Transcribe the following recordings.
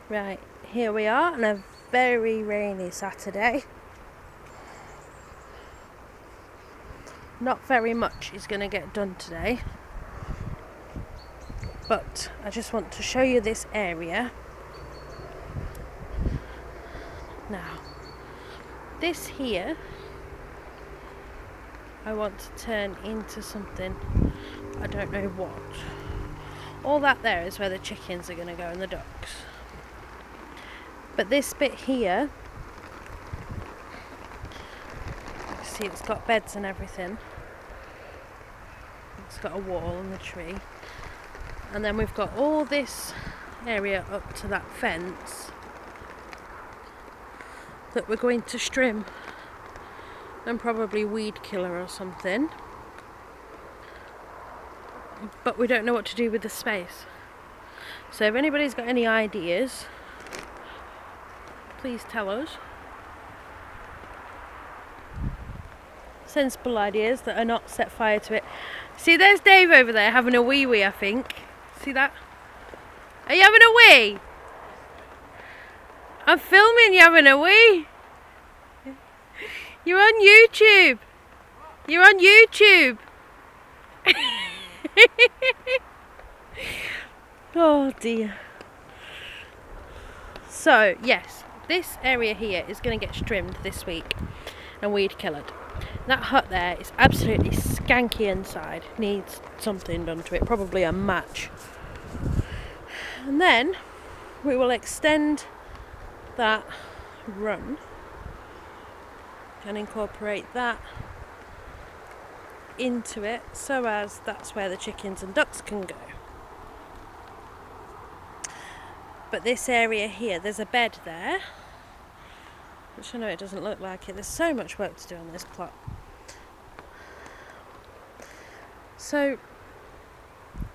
Right, here we are on a very rainy Saturday. Not very much is going to get done today, but I just want to show you this area. Now, this here, I want to turn into something, I don't know what. All that there is where the chickens are going to go and the ducks. But this bit here, you see it's got beds and everything. It's got a wall and a tree. And then we've got all this area up to that fence that we're going to trim and probably weed killer or something. But we don't know what to do with the space. So if anybody's got any ideas, please tell us. Sensible ideas that are not set fire to it. See, there's Dave over there having a wee-wee, I think. See that? Are you having a wee? I'm filming you having a wee. You're on YouTube. You're on YouTube. Oh dear. So, yes, this area here is going to get trimmed this week and weed killed. That hut there is absolutely skanky inside. Needs something done to it, probably a match. And then we will extend that run and incorporate that into it so as that's where the chickens and ducks can go. But this area here, there's a bed there, which I know it doesn't look like it. There's so much work to do on this plot. So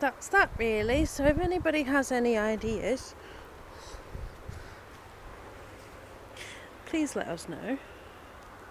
that's that really. So if anybody has any ideas, please let us know.